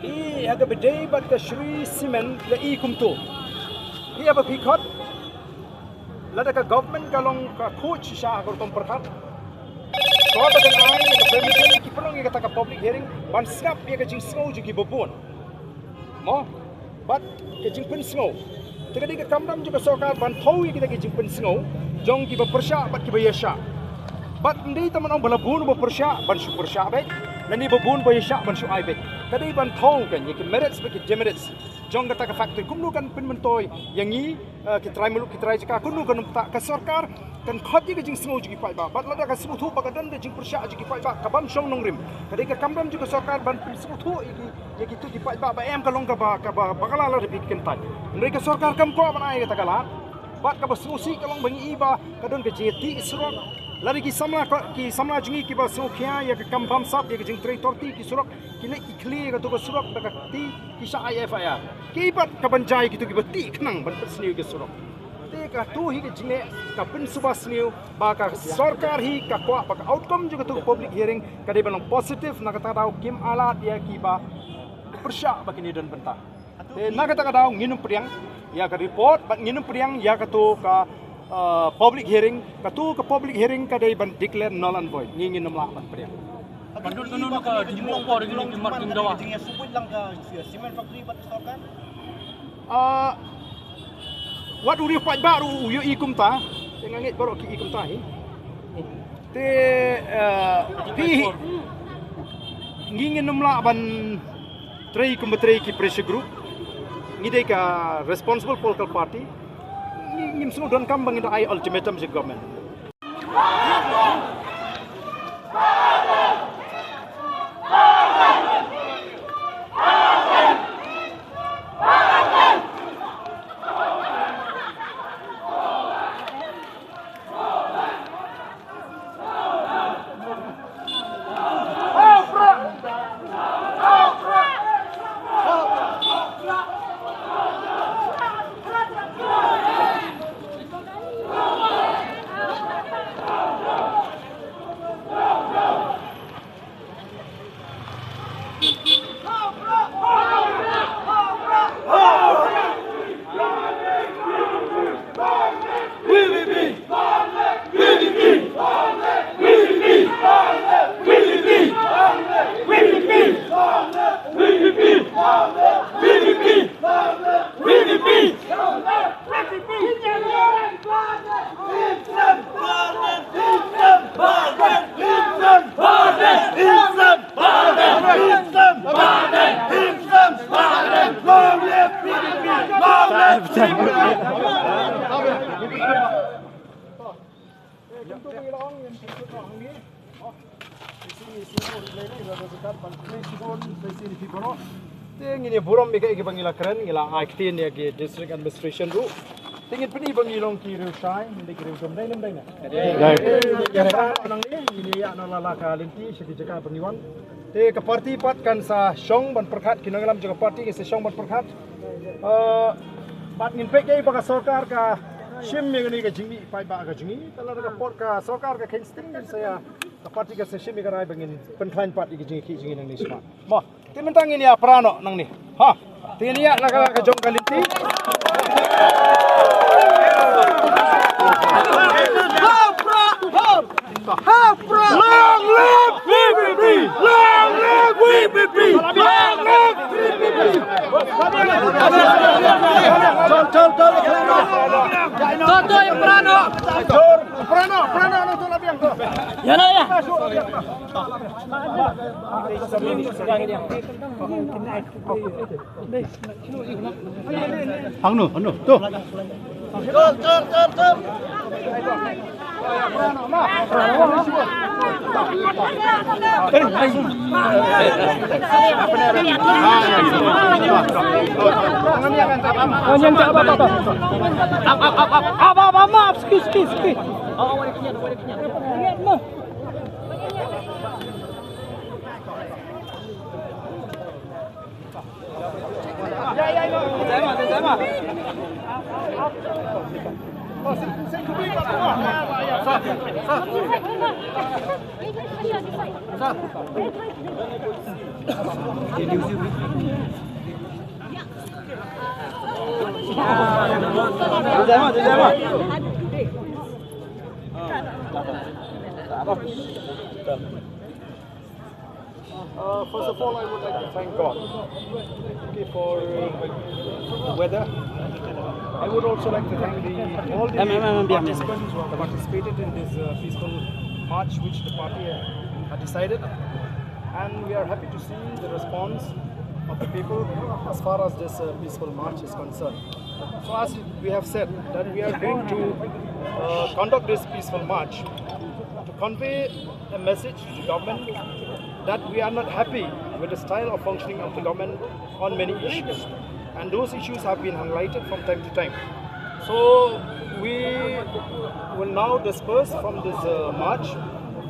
I ada bedai bat ke Shri Simen le I kumto. I apa pikot? Lada ke government kalong ke coach sah kalau tom perkat. Kau bagian lain ke permission ki perlu kita ke public hearing ban skap dia ke jing snow juga bobon. Mo, bat ke jing pen snow. Tadi ke kamdam juga sokar ban tahu kita ke jing pen snow. Jong ki bersyak bat ki bayasyak. Bat ndi teman orang balabun bersyak ban super syak baik. Nani babun bayasyak ban syuk ai baik. Tadi ban tahu kan yang merits bagi demerits. Jong kata ke faktor kumnu kan pen mentoy yang ni kita try meluk kita try jika kumnu kan tak ke sarkar kan khati ke jing snow juga pai ba bat lada ka sebutu bagadan de jing persya juga pai ba kabam syong nongrim kadi ke kamdam juga sarkar ban sebutu iki gitu di pai ba em kalong ka ba bagala la bikin tai mereka sarkar kam ko banai kata kala bat ka basusi kalong bangi iba kadon ke jeti surok lari ki samla jungi ki ba sokya ya ke kampam sap ya ke jing trei torti ki surok ki le ki kli ka to surok da ka ti ki sa ifir ki bat ka banjai ki to ki bati knang ban persniu ke surok ka tu hi ke jine ka pen subas new ba ka sarkar hi ka kwa ba ka outcome juga tu public hearing ka de balong positive na kata daw kim alat ya ki ba persya ba kini dan bentah na kata daw nginum priang ya ka report ba nginum priang ya ka tu ka public hearing ka tu ka public hearing ka de ban declare null and void nginum la ban priang bandul tunun ka dimong po ring di marking dawa jing subut lang ka cement factory bat sarkar wat riewpaitbah ru yo ikum ta ngangit baru ki ikum ta hi te pi ngingin numla ban trei kumbetrei ki pressure group ngide ka responsible political party ngim sunu don kam bangin ai ultimatum je government Tingin ni buram bika iki bangila keren ila aktin ya ki district administration ru tingin peni bangilong ki riu shai ndi ki riu somdai nem dai na nang ni ya na la ka linti sedi jaka peniwan te ka parti pat kan sa shong ban perkhat kinangalam jaga parti ke sa shong ban perkhat bat ngin pek ai baka sarkar ka shim me ni ka jingi pai ba ka jingi tala ka pot ka sarkar ka kingston saya ka parti ka sa shim me ka rai bangin penklan pat iki jingi ki jingi nang ni smart mo timentang ini ya prano nang ni ha tingin ya nak ka jong kalinti long live VVP long live VVP long live VVP Toto yang prano na to labiang to ya na ya Anu tu Tur. Maaf, skis. Oh, boleh kenyat. Ya. First of all, I would like to thank God for the weather. I would also like to thank all the participants who have participated in this peaceful march which the party had decided. And we are happy to see the response of the people as far as this peaceful march is concerned. So as we have said that we are going to conduct this peaceful march to convey a message to the government that we are not happy with the style of functioning of the government on many issues. And those issues have been highlighted from time to time. So we will now disperse from this march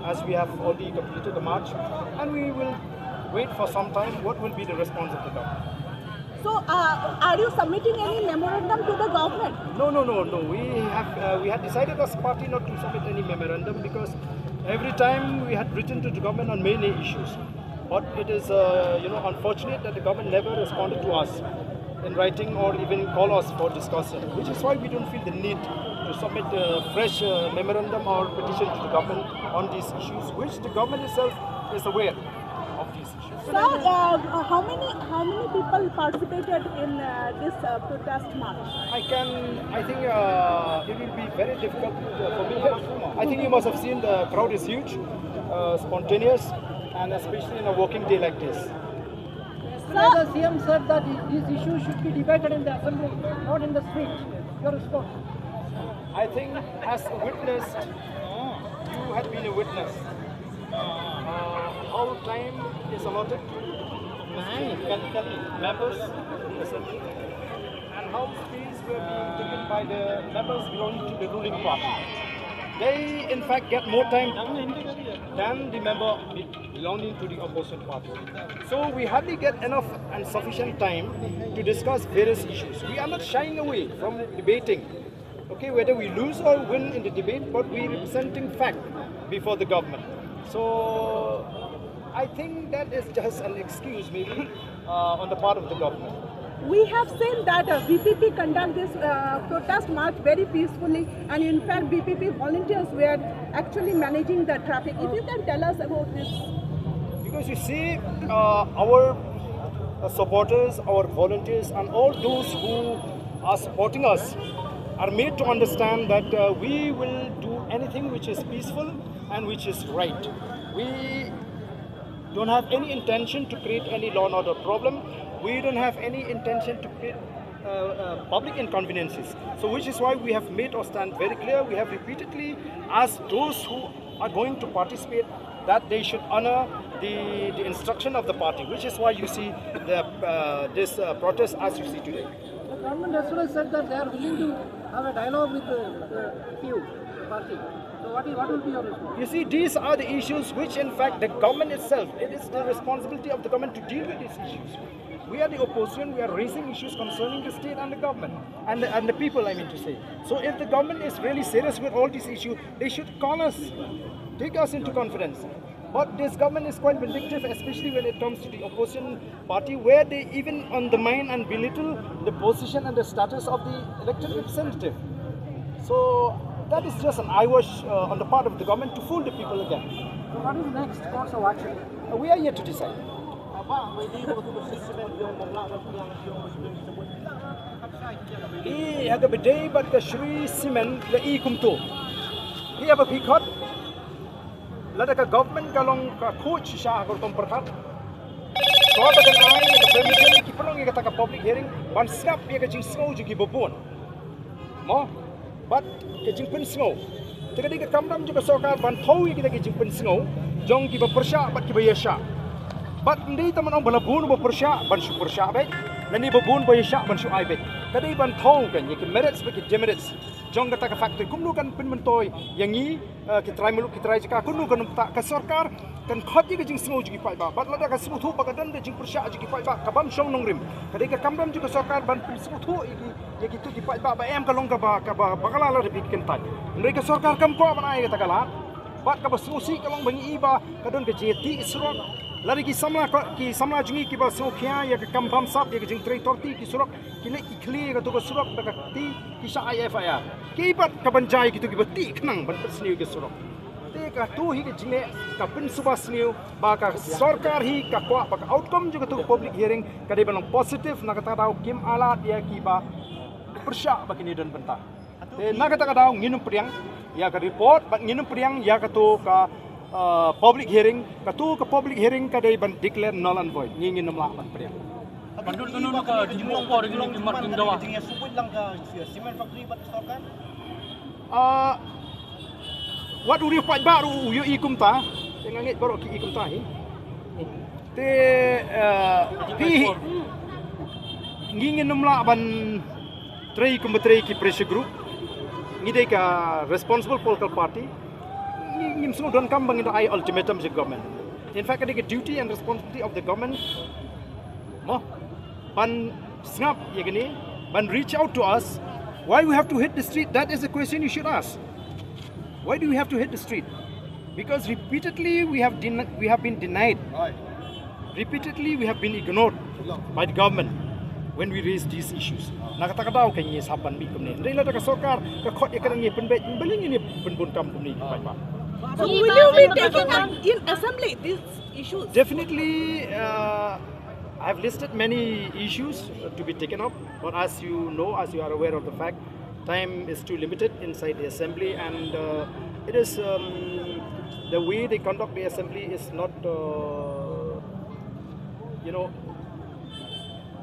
as we have already completed the march, and we will wait for some time what will be the response of the government. So, are you submitting any memorandum to the government? No. We had decided as a party not to submit any memorandum because every time we had written to the government on many issues. But it is unfortunate that the government never responded to us in writing or even call us for discussion, which is why we don't feel the need to submit a fresh memorandum or petition to the government on these issues, which the government itself is aware of these issues. Sir, how many people participated in this protest march? I think it will be very difficult for me. I think you must have seen the crowd is huge, spontaneous, and especially in a working day like this. The CM said that these issues should be debated in the assembly, not in the street. Your response? I think as a witness, you had been a witness. How time is allotted to members in the assembly, and how speeches were being taken by the members belonging to the ruling party. They in fact get more time than the member belonging to the opposition party. So we hardly get enough and sufficient time to discuss various issues. We are not shying away from debating, okay, whether we lose or win in the debate, but we are representing fact before the government. So I think that is just an excuse maybe on the part of the government. We have seen that BPP conduct this protest march very peacefully, and in fact BPP volunteers were actually managing the traffic. If you can tell us about this. Because you see, our supporters, our volunteers, and all those who are supporting us are made to understand that we will do anything which is peaceful and which is right. We don't have any intention to create any law and order problem. We don't have any intention to create public inconveniences. So which is why we have made our stand very clear. We have repeatedly asked those who are going to participate that they should honor the instruction of the party, which is why you see this protest as you see today. The government as well said that they are willing to have a dialogue with the party. So what will be your response? You see, these are the issues which in fact the government itself, it is the responsibility of the government to deal with these issues. We are the opposition, we are raising issues concerning the state and the government, and the people, I mean to say. So if the government is really serious with all these issues, they should call us, take us into confidence. But this government is quite vindictive, especially when it comes to the opposition party, where they even undermine and belittle the position and the status of the elected representative. So that is just an eyewash on the part of the government to fool the people again. So what is the next course of action? We are yet to decide. Ia gabday bat ka Shri Simen la kumto. Ia ba phikot lada ka government kalong ka coach siya agor tom perkat. So ba kan ai ka permission ki perong ia ka public hearing ban snap ia ka jing snow ju ki bobon. Mo bat ka jing pen snow. Teka di ka kamdam ju ka sokar ban thau ia kita ki jing pen snow jong ki ba persya bat ki ba yasha. But hindi taman ang balabun ba persya ban su persya baik. Lani babun ba yasha ban su ai baik. Kadai ban thau kan ye ki merits ba ki demerits. Jong kata ka factory kumnu kan pin mentoy yang i ki try muluk ki try jika kumnu kan tak ka sarkar kan khot ji ke jing sngo ji pai ba bat la da ka sngo thu ba ka dan de jing persya ji pai ba ka bam shong nong rim ka de ka kambam ji ka sarkar ban sngo thu ye ki tu ji pai ba em ka long ka ba kala la repeat ken tai mereka sarkar kam ko ban ai ka tagala bat ka ba sngo si ka long bangi iba ka don ka jeti surok lari ki samla jingi ki ba sngo khya ya ka kambam sap ye ka jing trei torti ki surok ki le ki khli ka tu ka surok da ka ti ki sha ifaya ki bat ka ban jai ki tu ki ba ti khnang ban sniu ki surok ka tu hi ke jine ka pin subas new ba ka sarkar hi ka kwa ba outcome juga tu public hearing ka de balong positive na kata daw kim ala dia ki ba persya ba kini dan bentah te na kata daw nginum priang ya ka report ba nginum priang ya ka tu ka public hearing ka tu ka public hearing ka de ban declare null and void nginum la ban priang Bandul tunun ka jimong ko rin yung marking daw. Jingnya suput lang ka cement factory bat stokan. Wat riewpaitbah uyu kumto ngangit baru ki kumto hi te pi ngingin numla ban trei kumbetrei ki pressure group ngidai ka responsible political party ngim sungu don kam bangin ai ultimatum je government in fact the duty and responsibility of the government mo ban snap ye gini ban reach out to us why we have to hit the street. That is the question you should ask. Why do we have to hit the street? Because repeatedly we have been denied. Repeatedly we have been ignored by the government when we raise these issues. Nakata-kataw kay saban mi kumni. Ndai la ka sarkar ka khot ikan ngi penbet beling ini penbun kam kumni pai pa. So will you be taking up in assembly these issues? Definitely I have listed many issues to be taken up, but as you know, as you are aware of the fact, time is too limited inside the assembly, and it is the way they conduct the assembly is not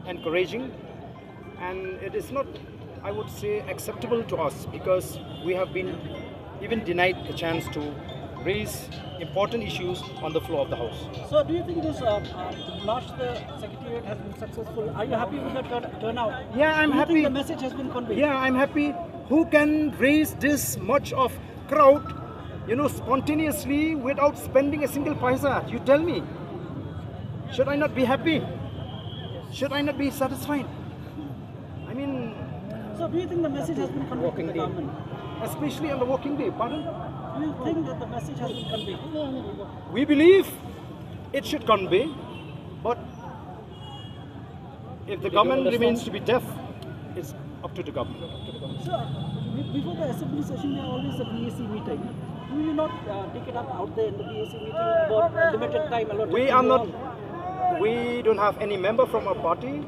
encouraging, and it is not, I would say, acceptable to us, because we have been even denied the chance to raise important issues on the floor of the House. So do you think this march to the Secretariat has been successful? Are you happy with the turnout? Yeah, I'm happy. Do you think the message has been conveyed? Yeah, I'm happy. Who can raise this much of crowd, spontaneously without spending a single paisa? You tell me. Should I not be happy? Should I not be satisfied? I mean... So do you think the message has been conveyed to the government? Especially on the working day, pardon? Do you think that the message has been conveyed? We believe it should convey, but if the government remains to be deaf, it's up to the government. So, before the assembly session, there always a BAC meeting. Do you not take it up out there in the BAC meeting about limited time allotted? We don't have any member from our party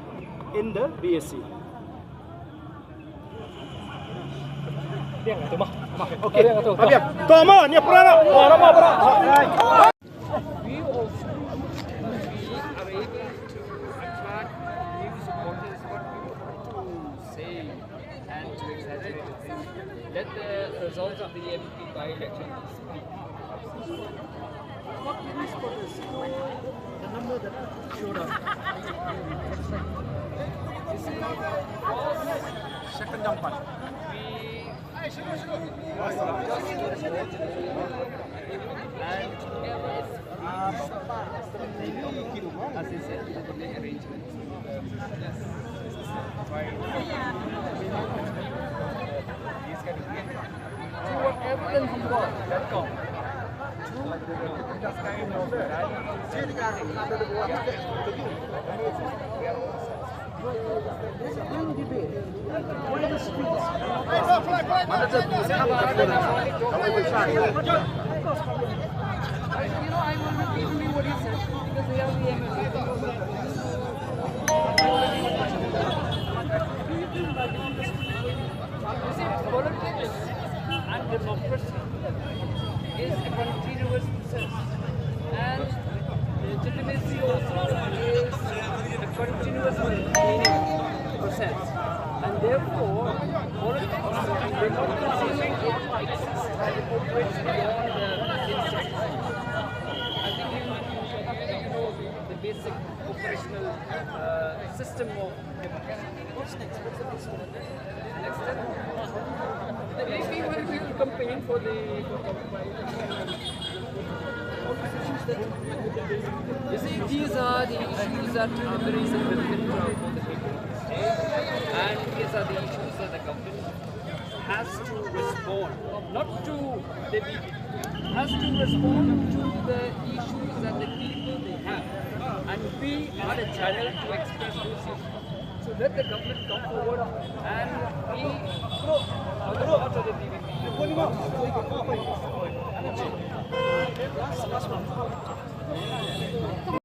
in the BAC. Okay. Toma, ni pernah. We also are able to attract new supporters, what people want to say and to exaggerate the things. Let the results of the MP by-election speak. What new supporters? The number that showed up. Second jumpan. And together, as I said, we will make arrangements. These kind of things. Through what evidence you want, that counts. This kind of rally. There's a real debate. Why the streets? I will repeat only what he said because they are the MLA. You see, politics and democracy is a continuous process, and legitimacy also is a continuous meaning process, and therefore politics and democracy coexist and it operates beyond the insect. I think you know the basic operational system of democracy. What's next? What's the next one? Next step? Maybe we will campaign for the You see, these are the issues that are very significant for the people of the state, and these are the issues that the government has to respond, not to the people, has to respond to the issues that the people they have, and we are the channel to express those issues. So let the government come forward and be part of the DVP.